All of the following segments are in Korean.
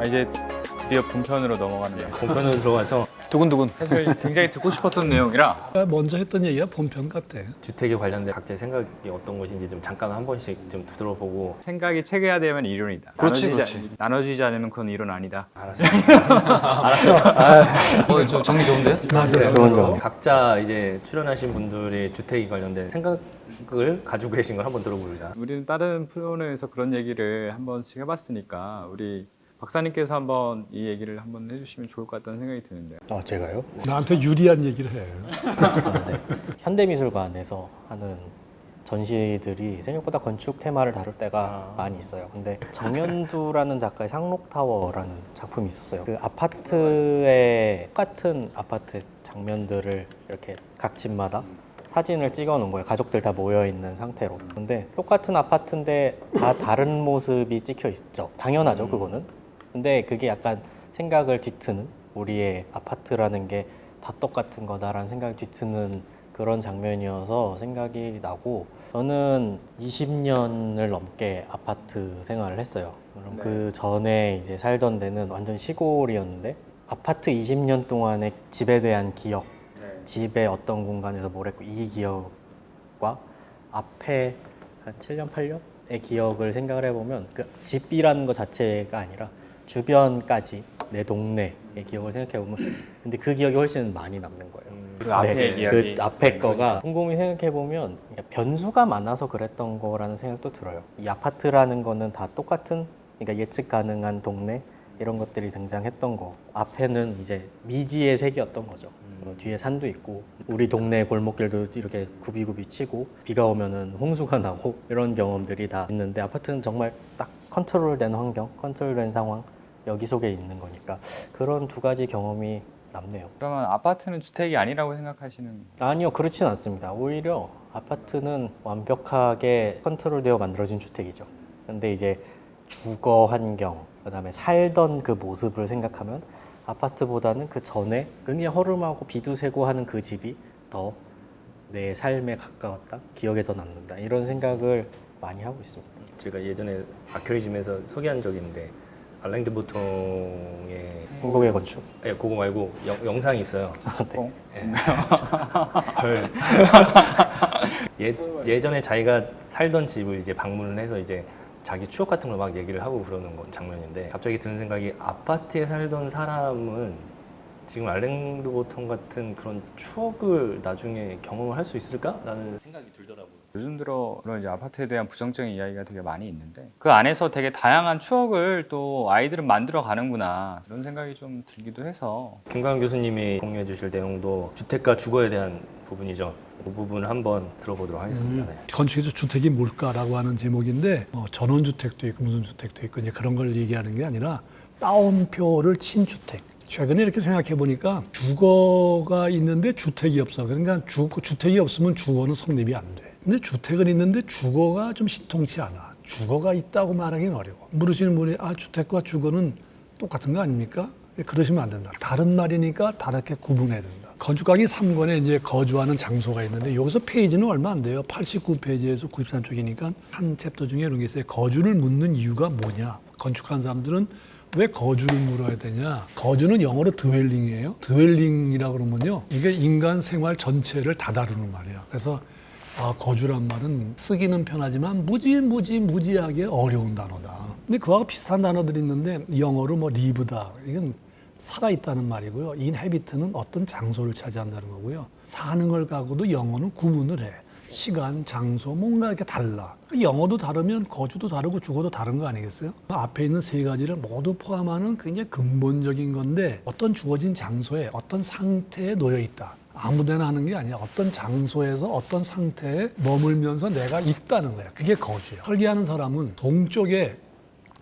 이제 드디어 본편으로 넘어가네요. 본편으로 들어가서 두근두근. 사실 굉장히 듣고 싶었던 내용이라 먼저 했던 얘기가 본편 같아. 주택에 관련된 각자의 생각이 어떤 것인지 좀 잠깐 한 번씩 좀 들어보고. 생각이 체계화 되면 이론이다. 그렇지, 그렇지. 나눠지지 않으면 그건 이론 아니다. 알았어. 저 정리 좋은데요? 맞아요. 좋은 점. 각자 이제 출연하신 분들의 주택에 관련된 생각을 가지고 계신 걸 한번 들어보자. 우리는 다른 프로그램에서 그런 얘기를 한 번씩 해봤으니까 우리 박사님께서 한번 이 얘기를 한번 해주시면 좋을 것 같다는 생각이 드는데요. 제가요? 나한테 유리한 얘기를 해. 네. 현대미술관에서 하는 전시들이 생각보다 건축 테마를 다룰 때가 많이 있어요. 근데 정연두라는 작가의 상록타워라는 작품이 있었어요. 그 아파트에 똑같은 아파트 장면들을 이렇게 각 집마다 사진을 찍어 놓은 거예요. 가족들 다 모여 있는 상태로. 근데 똑같은 아파트인데 다 다른 모습이 찍혀 있죠. 당연하죠, 그거는. 근데 그게 약간 생각을 뒤트는, 우리의 아파트라는 게 다 똑같은 거다라는 생각을 뒤트는 그런 장면이어서 생각이 나고, 저는 20년을 넘게 아파트 생활을 했어요. 그럼 그 전에 이제 살던 데는 완전 시골이었는데, 아파트 20년 동안의 집에 대한 기억, 집의 어떤 공간에서 뭘 했고 이 기억과 앞에 한 7년, 8년의 기억을 생각을 해보면 그 집이라는 것 자체가 아니라 주변까지 내 동네의 기억을 생각해보면 근데 그 기억이 훨씬 많이 남는 거예요. 그 앞에 이야기. 그 앞에 거가 곰곰이 생각해보면 변수가 많아서 그랬던 거라는 생각도 들어요. 이 아파트라는 거는 다 똑같은, 그러니까 예측 가능한 동네 이런 것들이 등장했던 거. 앞에는 이제 미지의 세계였던 거죠. 뒤에 산도 있고 우리 동네 골목길도 이렇게 굽이굽이 치고 비가 오면은 홍수가 나고 이런 경험들이 다 있는데, 아파트는 정말 딱 컨트롤된 환경, 컨트롤된 상황 여기 속에 있는 거니까 그런 두 가지 경험이 남네요. 그러면 아파트는 주택이 아니라고 생각하시는? 아니요, 그렇진 않습니다. 오히려 아파트는 완벽하게 컨트롤되어 만들어진 주택이죠. 근데 이제 주거 환경, 그다음에 살던 그 모습을 생각하면 아파트보다는 그 전에 굉장히 허름하고 비도 새고 하는 그 집이 더 내 삶에 가까웠다, 기억에 더 남는다, 이런 생각을 많이 하고 있습니다. 제가 예전에 아큐리즘에서 소개한 적이 있는데 알랭 드 보통의 행복의 건축. 그거 말고 영상이 있어요. 네. 헐. 예전에 자기가 살던 집을 이제 방문을 해서 이제 자기 추억 같은 걸 막 얘기를 하고 그러는 건 장면인데, 갑자기 드는 생각이, 아파트에 살던 사람은 지금 알랭 드 보통 같은 그런 추억을 나중에 경험을 할 수 있을까라는 생각이 들더라고요. 요즘 들어 이제 아파트에 대한 부정적인 이야기가 되게 많이 있는데 그 안에서 되게 다양한 추억을 또 아이들은 만들어 가는구나, 이런 생각이 좀 들기도 해서. 김광현 교수님이 공유해 주실 내용도 주택과 주거에 대한 부분이죠. 그 부분을 한번 들어보도록 하겠습니다. 네. 건축에서 주택이 뭘까라고 하는 제목인데 전원주택도 있고 무슨 주택도 있고 이제 그런 걸 얘기하는 게 아니라 따옴표를 친 주택. 최근에 이렇게 생각해 보니까 주거가 있는데 주택이 없어. 그러니까 주택이 없으면 주거는 성립이 안 돼. 근데 주택은 있는데 주거가 좀 신통치 않아. 주거가 있다고 말하기는 어려워. 물으시는 분이 주택과 주거는 똑같은 거 아닙니까? 그러시면 안 된다. 다른 말이니까 다르게 구분해야 된다. 건축강의 3권에 이제 거주하는 장소가 있는데 여기서 페이지는 얼마 안 돼요. 89페이지에서 93쪽이니까 한 챕터 중에 이런 게 있어요. 거주를 묻는 이유가 뭐냐. 건축하는 사람들은 왜 거주를 물어야 되냐. 거주는 영어로 드웰링이에요. 드웰링이라고 그러면요, 이게 인간 생활 전체를 다 다루는 말이야. 그래서 거주란 말은 쓰기는 편하지만 무지하게 어려운 단어다. 근데 그거하고 비슷한 단어들이 있는데 영어로 뭐 live다, 이건 살아있다는 말이고요. inhabit는 어떤 장소를 차지한다는 거고요. 사는 걸 가고도 영어는 구분을 해. 시간, 장소, 뭔가 이렇게 달라. 영어도 다르면 거주도 다르고 주거도 다른 거 아니겠어요? 앞에 있는 세 가지를 모두 포함하는 굉장히 근본적인 건데, 어떤 주어진 장소에 어떤 상태에 놓여 있다. 아무데나 하는 게 아니야. 어떤 장소에서 어떤 상태에 머물면서 내가 있다는 거야. 그게 거주예요. 설계하는 사람은 동쪽에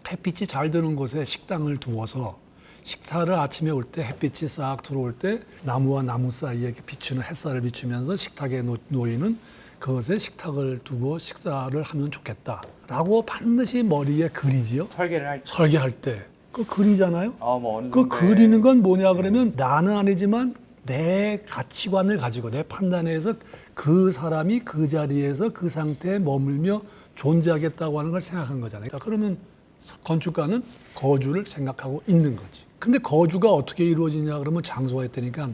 햇빛이 잘 드는 곳에 식당을 두어서 식사를 아침에 올 때 햇빛이 싹 들어올 때 나무와 나무 사이에 이렇게 비추는 햇살을 비추면서 식탁에 놓이는 그것에 식탁을 두고 식사를 하면 좋겠다라고 반드시 머리에 그리지요. 설계할 때 그 그리잖아요. 뭐 어느 그 정도의 그리는 건 뭐냐 그러면 나는 아니지만 내 가치관을 가지고 내 판단에서 그 사람이 그 자리에서 그 상태에 머물며 존재하겠다고 하는 걸 생각한 거잖아요. 그러니까 그러면 건축가는 거주를 생각하고 있는 거지. 근데 거주가 어떻게 이루어지냐 그러면 장소가 있다니까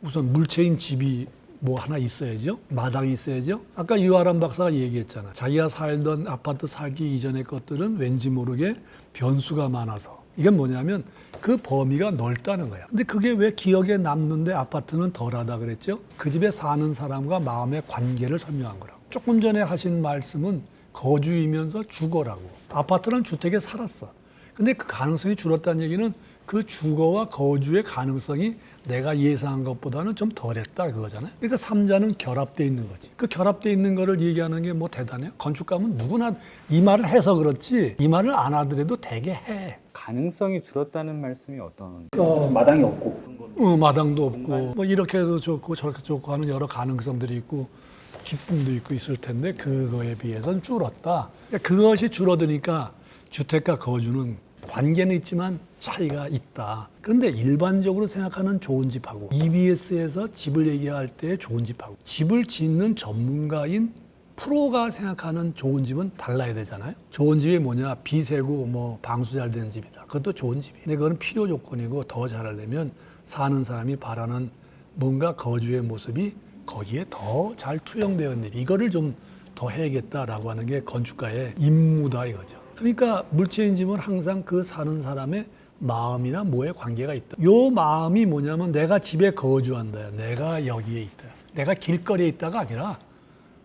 우선 물체인 집이 뭐 하나 있어야죠. 마당이 있어야죠. 아까 유아람 박사가 얘기했잖아. 자기가 살던 아파트 살기 이전의 것들은 왠지 모르게 변수가 많아서. 이건 뭐냐면 그 범위가 넓다는 거야. 근데 그게 왜 기억에 남는데 아파트는 덜하다 그랬죠? 그 집에 사는 사람과 마음의 관계를 설명한 거라고. 조금 전에 하신 말씀은 거주이면서 주거라고. 아파트는 주택에 살았어. 근데 그 가능성이 줄었다는 얘기는 그 주거와 거주의 가능성이 내가 예상한 것보다는 좀 덜했다 그거잖아요. 그러니까 삼자는 결합돼 있는 거지. 그 결합돼 있는 거를 얘기하는 게 뭐 대단해요? 건축가면 누구나 이 말을 해서 그렇지 이 말을 안 하더라도 되게 해. 가능성이 줄었다는 말씀이 어떤? 마당이 없고 마당도 없고 뭐 이렇게 해도 좋고 저렇게 좋고 하는 여러 가능성들이 있고 기쁨도 있고 있을 텐데 그거에 비해서는 줄었다. 그러니까 그것이 줄어드니까 주택과 거주는 관계는 있지만 차이가 있다. 그런데 일반적으로 생각하는 좋은 집하고 EBS에서 집을 얘기할 때 좋은 집하고 집을 짓는 전문가인 프로가 생각하는 좋은 집은 달라야 되잖아요. 좋은 집이 뭐냐? 비 새고 뭐 방수 잘 되는 집이다. 그것도 좋은 집이에요. 근데 그건 필요 조건이고 더 잘하려면 사는 사람이 바라는 뭔가 거주의 모습이 거기에 더 잘 투영되어 있는 일. 이거를 좀 더 해야겠다라고 하는 게 건축가의 임무다 이거죠. 그러니까 물체인 집은 항상 그 사는 사람의 마음이나 뭐에 관계가 있다. 요 마음이 뭐냐면 내가 집에 거주한다야. 내가 여기에 있다야. 내가 길거리에 있다가 아니라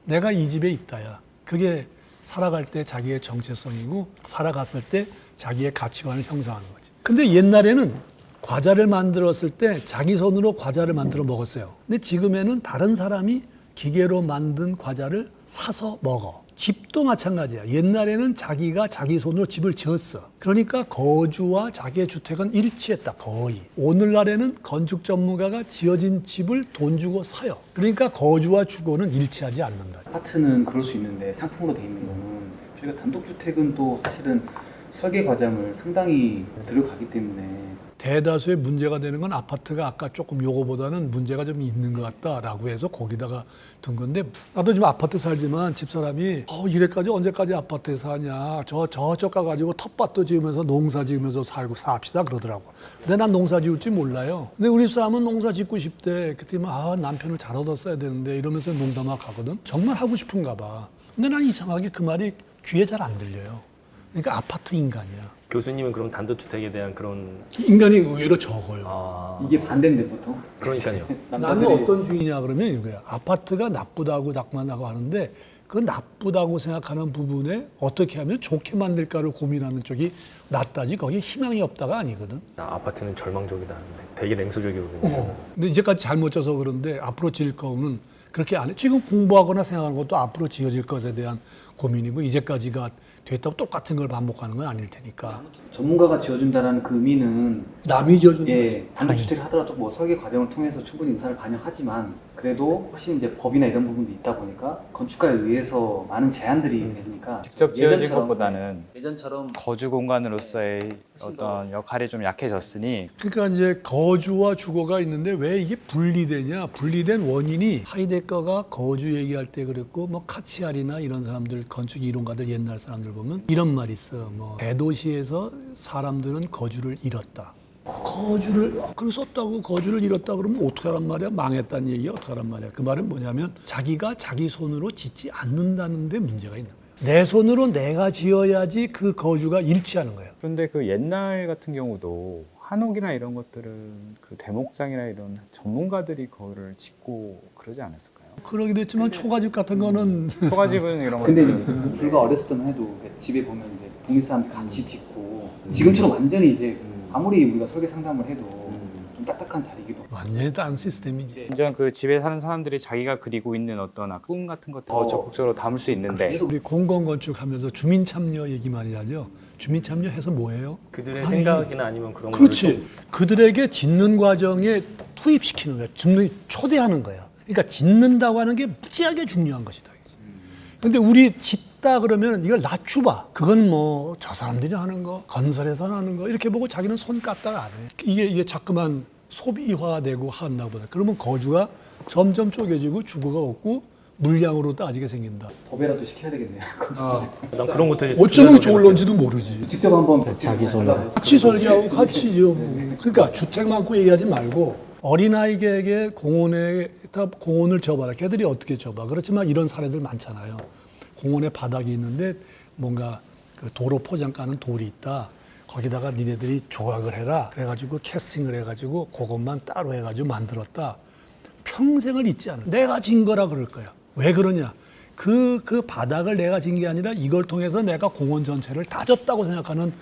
내가 이 집에 있다야. 그게 살아갈 때 자기의 정체성이고 살아갔을 때 자기의 가치관을 형성하는 거지. 근데 옛날에는 과자를 만들었을 때 자기 손으로 과자를 만들어 먹었어요. 근데 지금에는 다른 사람이 기계로 만든 과자를 사서 먹어. 집도 마찬가지야. 옛날에는 자기가 자기 손으로 집을 지었어. 그러니까 거주와 자기의 주택은 일치했다. 거의. 오늘날에는 건축 전문가가 지어진 집을 돈 주고 사요. 그러니까 거주와 주거는 일치하지 않는다. 아파트는 그럴 수 있는데 상품으로 돼 있는 거는 저희가 단독주택은 또 사실은 설계 과정을 상당히 들어가기 때문에 대다수의 문제가 되는 건 아파트가 아까 조금 요거보다는 문제가 좀 있는 것 같다라고 해서 거기다가 둔 건데 나도 지금 아파트 살지만 집사람이 이래까지 언제까지 아파트에 사냐 저쪽 가가지고 텃밭도 지으면서 농사 지으면서 살고 삽시다 그러더라고. 근데 난 농사 지을 줄 몰라요. 근데 우리 사람은 농사 짓고 싶대. 그때 남편을 잘 얻었어야 되는데 이러면서 농담하고 가거든. 정말 하고 싶은가 봐. 근데 난 이상하게 그 말이 귀에 잘 안 들려요. 그러니까 아파트 인간이야. 교수님은 그럼 단독주택에 대한 그런 인간이 의외로 적어요. 이게 반대인데 보통 그러니까요. 나는 어떤 주의냐 그러면 이거야. 아파트가 나쁘다고 낙관하고 하는데 그 나쁘다고 생각하는 부분에 어떻게 하면 좋게 만들까를 고민하는 쪽이 낫다지 거기에 희망이 없다가 아니거든. 아파트는 절망적이다. 되게 냉소적이거든요. 근데 이제까지 잘못 져서 그런데 앞으로 지을 거는 그렇게 안 해. 지금 공부하거나 생각하는 것도 앞으로 지어질 것에 대한 고민이고 이제까지가 됐다고 똑같은 걸 반복하는 건 아닐 테니까. 전문가가 지어준다는 그 의미는 남이 지어주는 거지. 단독주택을 하더라도 뭐 설계 과정을 통해서 충분히 의사를 반영하지만 그래도 훨씬 이제 법이나 이런 부분도 있다 보니까 건축가에 의해서 많은 제한들이 되니까 직접 지어진 예전처럼- 것보다는 예전처럼 거주 공간으로서의 어떤 역할이 좀 약해졌으니 그러니까 이제 거주와 주거가 있는데 왜 이게 분리되냐? 분리된 원인이 하이데거가 거주 얘기할 때 그랬고 뭐 카치아리나 이런 사람들 건축 이론가들 옛날 사람들 보면 이런 말이 있어. 뭐 대도시에서 사람들은 거주를 잃었다. 거주를 그걸 썼다고 거주를 잃었다 그러면 어떻게 하란 말이야? 망했다는 얘기야? 어떻게 하란 말이야? 그 말은 뭐냐면 자기가 자기 손으로 짓지 않는다는 데 문제가 있는 거야. 내 손으로 내가 지어야지 그 거주가 일치하는 거예요. 그런데 그 옛날 같은 경우도 한옥이나 이런 것들은 그 대목장이나 이런 전문가들이 그거를 짓고 그러지 않았을까요? 그러기도 했지만 초가집 같은 거는 초가집은 이런 근데 것들은 이제 불과 어렸을 때만 해도 집에 보면 이제 동네 사람들 같이 짓고 지금처럼 완전히 이제 아무리 우리가 설계 상담을 해도 좀 딱딱한 자리이기도 하고 완전히 다른 시스템이지. 완전 그 집에 사는 사람들이 자기가 그리고 있는 어떤 꿈 같은 거 더 적극적으로 담을 수 있는데 우리 공공건축하면서 주민참여 얘기 많이 하죠. 주민참여해서 뭐예요? 그들의 아니, 생각이나 아니면 그런 그렇지. 그들에게 짓는 과정에 투입시키는 거야. 초대하는 거야. 그러니까 짓는다고 하는 게 무지하게 중요한 것이다. 근데 우리 짓다 그러면 이걸 낮추봐. 그건 뭐 저 사람들이 하는 거, 건설에서 하는 거 이렇게 보고 자기는 손 까딱 안 해. 이게 자꾸만 소비화되고 한다고 보다. 그러면 거주가 점점 쪼개지고 주거가 없고 물량으로 따지게 생긴다. 도배라도 시켜야 되겠네요. 난 그런 것도 이제 어쩌면 좋을런지도 모르지. 직접 한번 자기 손으로. 같이 설계하고 같이 죠. 그러니까 주택 많고 얘기하지 말고 어린아이에게 공원을 접어라. 걔들이 어떻게 접어? 그렇지만 이런 사례들 많잖아요. 공원에 바닥이 있는데 뭔가 그 도로 포장가는 돌이 있다. 거기다가 니네들이 조각을 해라. 그래가지고 캐스팅을 해가지고 그것만 따로 해가지고 만들었다. 평생을 잊지 않아. 내가 진 거라 그럴 거야. 왜 그러냐? 그 바닥을 내가 진 게 아니라 이걸 통해서 내가 공원 전체를 다졌다고 생각하는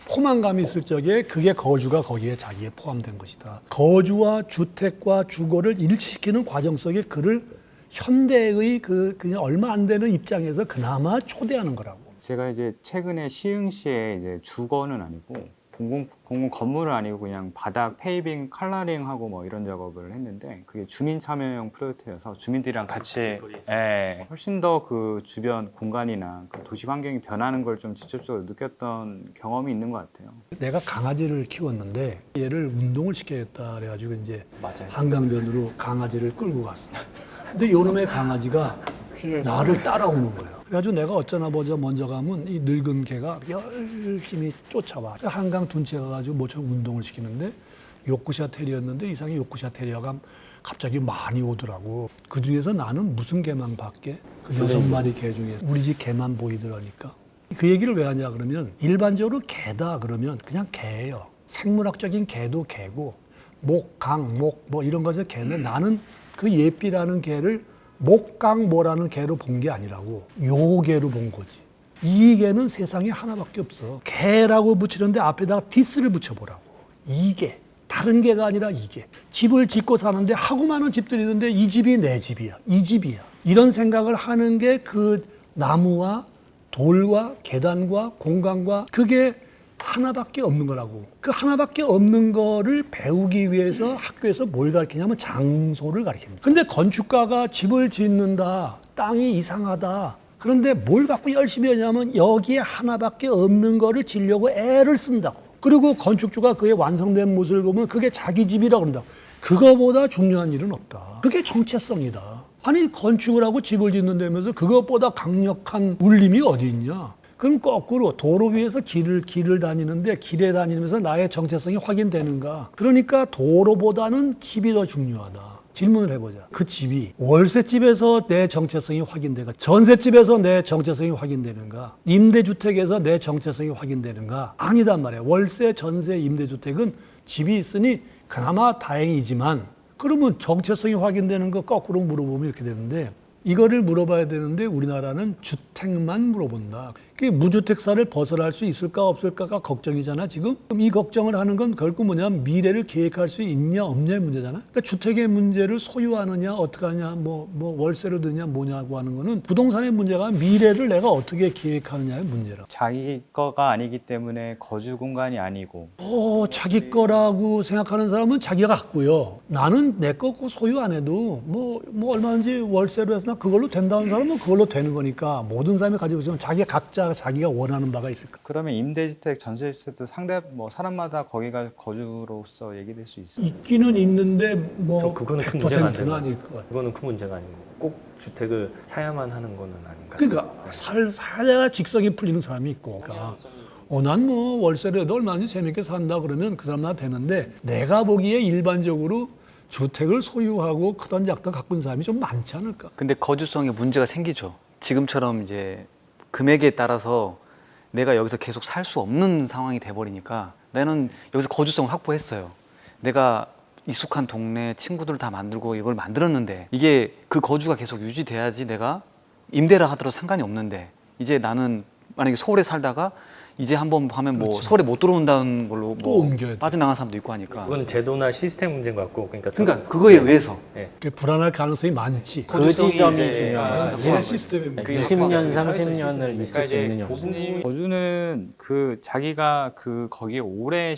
포만감이 있을 적에 그게 거주가 거기에 자기에 포함된 것이다. 거주와 주택과 주거를 일치시키는 과정 속에 그를 현대의 그냥 얼마 안 되는 입장에서 그나마 초대하는 거라고. 제가 이제 최근에 시흥시에 이제 주거는 아니고 공공 건물은 아니고 그냥 바닥 페이빙 컬러링하고 뭐 이런 작업을 했는데 그게 주민 참여형 프로젝트여서 주민들이랑 같이 훨씬 더 그 주변 공간이나 그 도시 환경이 변하는 걸 좀 직접적으로 느꼈던 경험이 있는 것 같아요. 내가 강아지를 키웠는데 얘를 운동을 시켜야겠다 그래가지고 이제 맞아요. 한강변으로 강아지를 끌고 갔어. 근데 요놈의 강아지가 나를 따라오는 거예요. 그래가지고 내가 어쩌나 보자 먼저 가면 이 늙은 개가 열심히 쫓아와. 한강 둔치에 가가지고 모처럼 운동을 시키는데 요크샤 테리어였는데 이상하게 요크샤 테리어가 갑자기 많이 오더라고. 그 중에서 나는 무슨 개만 봤게? 그 6마리 개 중에 우리 집 개만 보이더라니까. 그 얘기를 왜 하냐 그러면 일반적으로 개다 그러면 그냥 개예요. 생물학적인 개도 개고 목, 강, 목 뭐 이런 거에서 개는 나는 그 예삐라는 개를 목강모라는 개로 본 게 아니라고 요 개로 본 거지. 이 개는 세상에 하나밖에 없어. 개라고 붙이는데 앞에다가 디스를 붙여보라고. 이 개. 다른 개가 아니라 이 개. 집을 짓고 사는데 하고 많은 집들이 있는데 이 집이 내 집이야. 이 집이야. 이런 생각을 하는 게 그 나무와 돌과 계단과 공간과 그게 하나밖에 없는 거라고. 그 하나밖에 없는 거를 배우기 위해서 학교에서 뭘 가르치냐면 장소를 가르칩니다. 근데 건축가가 집을 짓는다. 땅이 이상하다. 그런데 뭘 갖고 열심히 하냐면 여기에 하나밖에 없는 거를 지려고 애를 쓴다고. 그리고 건축주가 그의 완성된 모습을 보면 그게 자기 집이라고 그런다. 그거보다 중요한 일은 없다. 그게 정체성이다. 아니 건축을 하고 집을 짓는다면서 그것보다 강력한 울림이 어디 있냐. 그럼 거꾸로 도로 위에서 길을 다니는데 길에 다니면서 나의 정체성이 확인되는가? 그러니까 도로보다는 집이 더 중요하다. 질문을 해보자. 그 집이 월세집에서 내 정체성이 확인되는가? 전세집에서 내 정체성이 확인되는가? 임대주택에서 내 정체성이 확인되는가? 아니단 말이야. 월세, 전세, 임대주택은 집이 있으니 그나마 다행이지만 그러면 정체성이 확인되는 거 거꾸로 물어보면 이렇게 되는데 이거를 물어봐야 되는데 우리나라는 주택만 물어본다. 그게 무주택사를 벗어날 수 있을까 없을까가 걱정이잖아 지금. 그럼 이 걱정을 하는 건 결국 뭐냐면 미래를 계획할 수 있냐 없냐의 문제잖아. 그러니까 주택의 문제를 소유하느냐 어떻게 하냐 뭐 월세를 드냐 뭐냐고 하는 거는 부동산의 문제가 미래를 내가 어떻게 계획하느냐의 문제라. 자기 거가 아니기 때문에 거주 공간이 아니고 자기 거라고 생각하는 사람은 자기가 갖고요. 나는 내 거 소유 안 해도 뭐 얼마든지 월세로 해서 그걸로 된다는 사람은 그걸로 되는 거니까 모든 사람이 가지고 있으면 자기가 원하는 바가 있을까? 그러면 임대주택, 전세주택도 상대 사람마다 거기가 거주로서 얘기될 수 있어요. 있기는 있는데 뭐 그거는 큰 문제가 안 100%는 되는 아닐 것 같아요. 그거는 큰 문제가 아니고 꼭 주택을 사야만 하는 거는 아닌가. 그러니까 사야 직성이 풀리는 사람이 있고 그러니까 난 뭐 월세를 해도 얼마든지 재밌게 산다 그러면 그 사람한테 되는데 내가 보기에 일반적으로 주택을 소유하고 크던 작던 갖고 있는 사람이 좀 많지 않을까? 근데 거주성에 문제가 생기죠. 지금처럼 이제 금액에 따라서 내가 여기서 계속 살 수 없는 상황이 돼버리니까 나는 여기서 거주성을 확보했어요. 내가 익숙한 동네 친구들 다 만들고 이걸 만들었는데 이게 그 거주가 계속 유지돼야지 내가 임대라 하더라도 상관이 없는데 이제 나는 만약에 서울에 살다가 이제 한번 하면 뭐 그렇지. 서울에 못 들어온다는 걸로 또 뭐 옮겨야 돼. 빠져나간 사람도 있고 하니까. 그건 제도나 시스템 문제인 것 같고 그러니까 그거에 의해서 그게 불안할 가능성이 많지. 그 지점이 이제 중요한 거죠. 그게 시스템의 문제. 20년, 30년을 있을 수 있느냐 없느냐. 거주는 그 자기가 그 거기에 오랜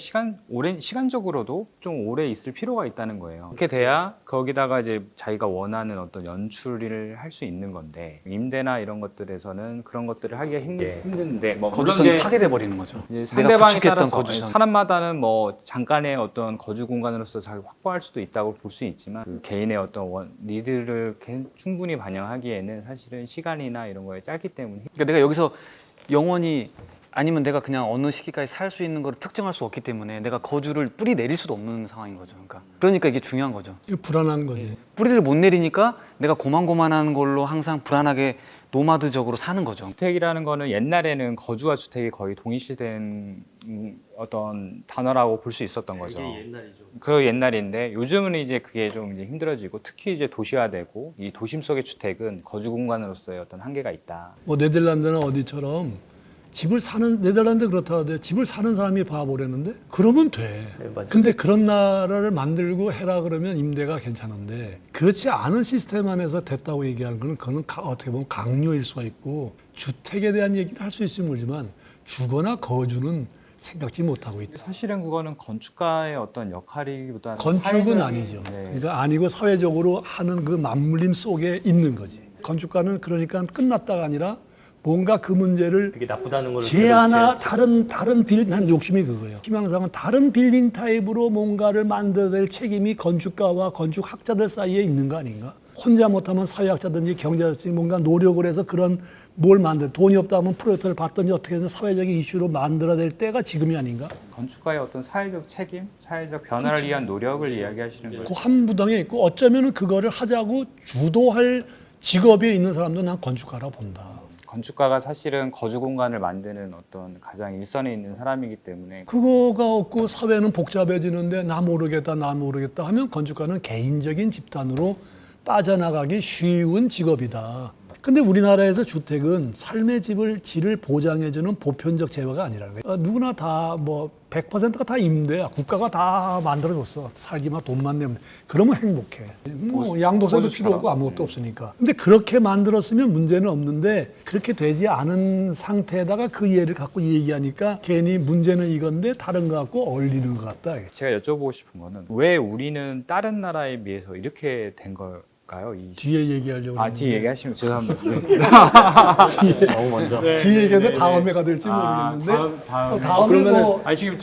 시간적으로도 좀 오래 있을 필요가 있다는 거예요. 그렇게 돼야 거기다가 이제 자기가 원하는 어떤 연출을 할 수 있는 건데 임대나 이런 것들에서는 그런 것들을 하기가 힘든데 뭐 물론 거주성이 이제 파괴될 돼 버리는 거죠. 이제 내가 상대방에 구축했던 따라서 거주성. 사람마다는 뭐 잠깐의 어떤 거주 공간으로서 잘 확보할 수도 있다고 볼 수 있지만 그 개인의 어떤 니드를 충분히 반영하기에는 사실은 시간이나 이런 거에 짧기 때문에 그러니까 내가 여기서 영원히 아니면 내가 그냥 어느 시기까지 살 수 있는 걸 특정할 수 없기 때문에 내가 거주를 뿌리 내릴 수도 없는 상황인 거죠. 그러니까 이게 중요한 거죠. 이게 불안한 거지. 뿌리를 못 내리니까 내가 고만고만한 걸로 항상 불안하게 노마드적으로 사는 거죠. 주택이라는 거는 옛날에는 거주와 주택이 거의 동일시된 어떤 단어라고 볼 수 있었던 거죠. 옛날이죠. 그 옛날인데 요즘은 이제 그게 좀 이제 힘들어지고 특히 이제 도시화되고 이 도심 속의 주택은 거주 공간으로서의 어떤 한계가 있다. 뭐 네덜란드나 어디처럼 집을 사는 네덜란드 그렇다 하는데 집을 사는 사람이 바보라는데 그러면 돼. 네, 맞아요. 근데 그런 나라를 만들고 해라 그러면 임대가 괜찮은데 그렇지 않은 시스템 안에서 됐다고 얘기하는 거는 그거는 어떻게 보면 강요일 수가 있고 주택에 대한 얘기를 할 수 있을지 모르지만 주거나 거주는 생각지 못하고 있다. 사실은 그거는 건축가의 어떤 역할이기보다는 건축은 사회적인- 아니죠. 네. 그러니까 아니고 사회적으로 하는 그 맞물림 속에 있는 거지. 건축가는 그러니까 끝났다가 아니라 뭔가 그 문제를 그게 나쁘다는 걸 제하나 다른 빌딩 욕심이 그거예요. 희망사항은 다른 빌딩 타입으로 뭔가를 만들어낼 책임이 건축가와 건축학자들 사이에 있는 거 아닌가? 혼자 못하면 사회학자든지 경제자든지 뭔가 노력을 해서 그런 뭘 돈이 없다 하면 프로젝트를 받든지 어떻게 해서 사회적인 이슈로 만들어낼 때가 지금이 아닌가? 건축가의 어떤 사회적 책임, 사회적 변화를 위한 노력을 이야기하시는 거예요. 그 한 부당에 있고 어쩌면 그거를 하자고 주도할 직업에 있는 사람도 난 건축가라고 본다. 건축가가 사실은 거주 공간을 만드는 어떤 가장 일선에 있는 사람이기 때문에 그거가 없고 사회는 복잡해지는데 나 모르겠다 하면 건축가는 개인적인 집단으로 빠져나가기 쉬운 직업이다. 근데 우리나라에서 주택은 삶의 질을 보장해주는 보편적 재화가 아니라는 거예요. 누구나 다 뭐 100%가 다 임대야. 국가가 다 만들어줬어. 살기만 돈만 내면. 그러면 행복해. 뭐 양도세도 필요 없고 아무것도 없으니까. 근데 그렇게 만들었으면 문제는 없는데 그렇게 되지 않은 상태에다가 그 예를 갖고 얘기하니까 괜히 문제는 이건데 다른 거 갖고 어울리는 것 같다. 제가 여쭤보고 싶은 거는 왜 우리는 다른 나라에 비해서 이렇게 된 걸까요? 뒤에 얘기하려고 뒤에 얘기하시면 죄송합니다. 너무 먼저. 뒤에 얘기해도 다음에가 될지 모르겠는데 다음에 뭐 지금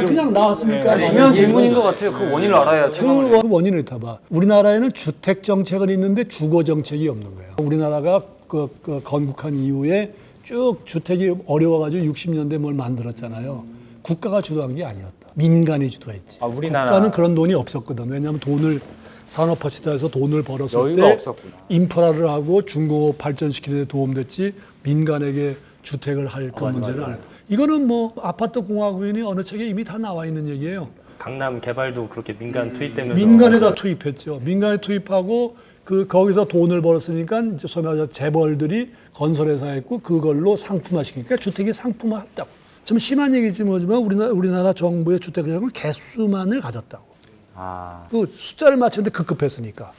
그냥 나왔으니까 중요한 질문인 것 같아요. 그 원인을 알아야 그 원인을 타봐. 우리나라에는 주택 정책은 있는데 주거 정책이 없는 거예요. 우리나라가 그 건국한 이후에 쭉 주택이 어려워가지고 60년대 뭘 만들었잖아요. 국가가 주도한 게 아니었다. 민간이 주도했지. 우리나라 국가는 그런 돈이 없었거든. 왜냐하면 산업화시대에서 돈을 벌었을 여유가 때 없었구나. 인프라를 하고 중공업 발전시키는 데 도움됐지 민간에게 주택을 할 그 문제는 아니다. 이거는 뭐 아파트 공화국인이 어느 책에 이미 다 나와 있는 얘기예요. 강남 개발도 그렇게 민간 투입되면서 민간에다 투입했죠. 민간에 투입하고 거기서 돈을 벌었으니까 이제 소위 말해서 재벌들이 건설회사 했고 그걸로 상품화시키니까 주택이 상품화했다고. 좀 심한 얘기지 뭐지만 우리나라 정부의 주택 정책은 개수만을 가졌다고. 그 숫자를 맞추는데 급급했으니까.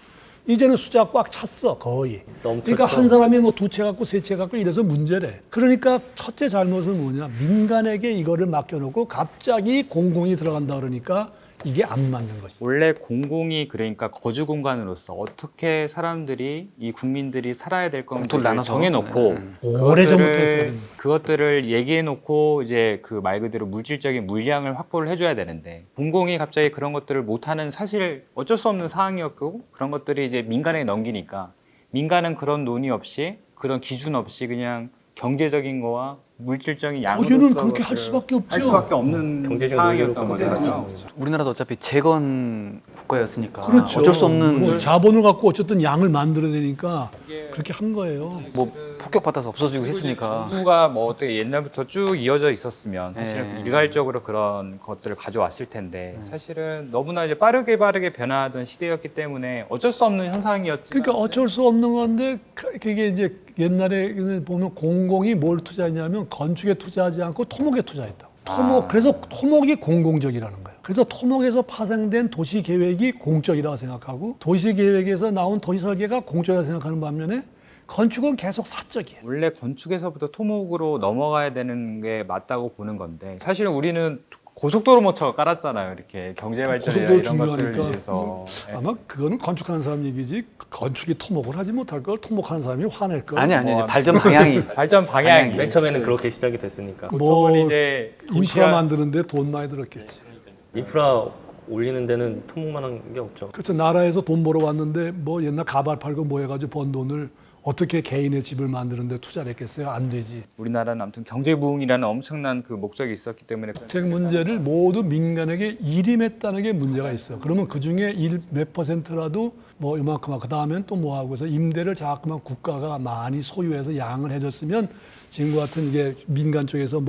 이제는 숫자 꽉 찼어 거의. 넘쳤죠. 그러니까 한 사람이 뭐 2채 갖고 3채 갖고 이래서 문제래. 그러니까 첫째 잘못은 뭐냐? 민간에게 이거를 맡겨놓고 갑자기 공공이 들어간다 그러니까 이게 안 맞는 것이죠. 원래 공공이 그러니까 거주 공간으로서 어떻게 사람들이 이 국민들이 살아야 될 국토를 것들을 나눠서. 정해놓고 오래전부터 했어요. 그것들을 얘기해놓고 이제 그 말 그대로 물질적인 물량을 확보를 해줘야 되는데 공공이 갑자기 그런 것들을 못하는 사실 어쩔 수 없는 상황이었고 그런 것들이 이제 민간에 넘기니까 민간은 그런 논의 없이 그런 기준 없이 그냥 경제적인 거와 물질적인 양으로서 거기는 그렇게 할 수밖에 없죠. 할 수밖에 없는 경제적 상황이었던 논리로 거죠. 우리나라도 어차피 재건 국가였으니까 그렇죠. 어쩔 수 없는 뭐 자본을 갖고 어쨌든 양을 만들어내니까 그렇게 한 거예요. 뭐 폭격받아서 없어지고 했으니까. 정부가 뭐 어떻게 옛날부터 쭉 이어져 있었으면 사실은 네. 일괄적으로 그런 것들을 가져왔을 텐데 사실은 너무나 이제 빠르게 변화하던 시대였기 때문에 어쩔 수 없는 현상이었죠. 그러니까 어쩔 수 없는 건데 그게 이제 옛날에 보면 공공이 뭘 투자했냐면 건축에 투자하지 않고 토목에 투자했다고. 그래서 토목이 공공적이라는 거예요. 그래서 토목에서 파생된 도시 계획이 공적이라고 생각하고 도시 계획에서 나온 도시 설계가 공적이라고 생각하는 반면에 건축은 계속 사적이에요. 원래 건축에서부터 토목으로 넘어가야 되는 게 맞다고 보는 건데 사실은 우리는 고속도로 모처 깔았잖아요. 이렇게 경제 발전이나 고속도로 이런 것들을 중요하니까. 위해서. 예. 아마 그거는 건축하는 사람 얘기지 건축이 토목을 하지 못할 걸 토목하는 사람이 화낼 걸. 아니 뭐, 이제 발전 방향이 발전 방향이 맨 처음에는 그렇게 시작이 됐으니까. 뭐 보통은 이제 인프라 만드는데 돈 많이 들었겠지. 인프라 올리는 데는 토목만한 게 없죠. 그렇죠. 나라에서 돈 벌어 왔는데 뭐 옛날 가발 팔고 뭐 해가지고 번 돈을 어떻게 개인의 집을 만드는데 투자를 했겠어요? 안 되지. 우리나라는 아무튼 경제 부흥이라는 엄청난 그 목적이 있었기 때문에 주택 문제를 모두 민간에게 일임했다는 게 문제가 있어. 그러면 그 중에 몇 %라도 뭐 이만큼 그 다음엔 또 뭐 하고 해서 임대를 자꾸만 국가가 많이 소유해서 양을 해줬으면 지금과 같은 이게 민간 쪽에서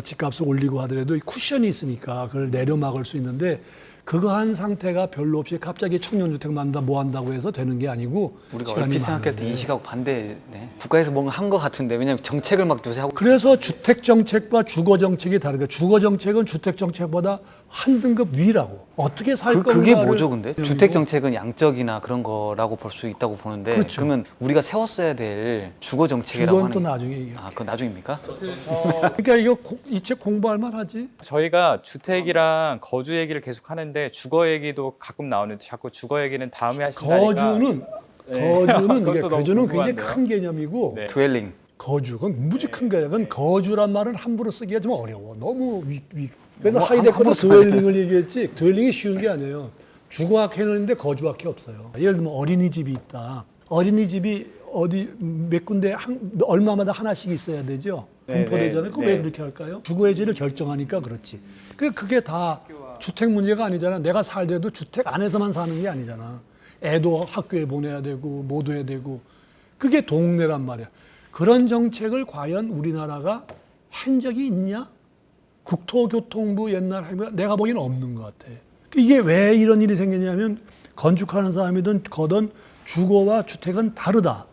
집값을 올리고 하더라도 이 쿠션이 있으니까 그걸 내려막을 수 있는데 그거 한 상태가 별로 없이 갑자기 청년주택 만다 뭐 한다고 해서 되는 게 아니고 우리가 시간이 얼핏 생각했을 때 많은데. 인식하고 반대네. 국가에서 뭔가 한 것 같은데 왜냐면 정책을 막 요새 하고 그래서 주택 정책과 주거 정책이 다르니까 주거 정책은 주택 정책보다 한 등급 위라고 어떻게 살 건가를 그게 뭐죠 근데? 배우고. 주택 정책은 양적이나 그런 거라고 볼 수 있다고 보는데 그렇죠. 그러면 우리가 세웠어야 될 주거 정책이라고 주거는 하는 또 나중에 얘기해. 아 그건 나중입니까? 그러니까 이거 이 책 공부할 만하지. 저희가 주택이랑 거주 얘기를 계속 하는데 주거 얘기도 가끔 나오는데 자꾸 주거 얘기는 다음에 하신다니까. 거주는 네. 거주는 그것도 이게 너무 거주는 굉장히 궁금한데요. 큰 개념이고 네. 드웰링 거주 그건 무지 큰 거야. 그건 거주란 말은 함부로 쓰기가 좀 어려워. 너무 위. 그래서 뭐 하이데거는 함부로 써야 드웰링을 얘기했지. 드웰링이 쉬운 게 아니에요. 주거학 해놓는데 거주학이 없어요. 예를 들면 어린이집이 있다. 어린이집이 어디 몇 군데 얼마마다 하나씩 있어야 되죠. 네, 분포되잖아요. 네, 그거 네. 왜 그렇게 할까요? 주거의 질을 결정하니까 그렇지. 그게 다 주택 문제가 아니잖아. 내가 살더라도 주택 안에서만 사는 게 아니잖아. 애도 학교에 보내야 되고 뭐도 해야 되고 그게 동네란 말이야. 그런 정책을 과연 우리나라가 한 적이 있냐? 국토교통부 옛날 하면 내가 보기에는 없는 것 같아. 이게 왜 이런 일이 생겼냐면 건축하는 사람이든 거든 주거와 주택은 다르다.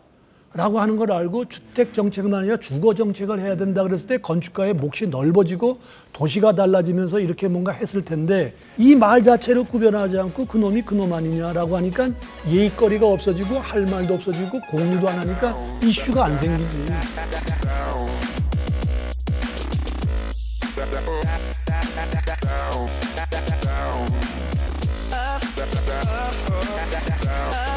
라고 하는 걸 알고 주택 정책만 아니라 주거 정책을 해야 된다 그랬을 때 건축가의 몫이 넓어지고 도시가 달라지면서 이렇게 뭔가 했을 텐데 이 말 자체를 구별하지 않고 그놈이 그놈 아니냐라고 하니까 예의거리가 없어지고 할 말도 없어지고 공유도 안 하니까 이슈가 안 생기지. Up, up, up, up, up.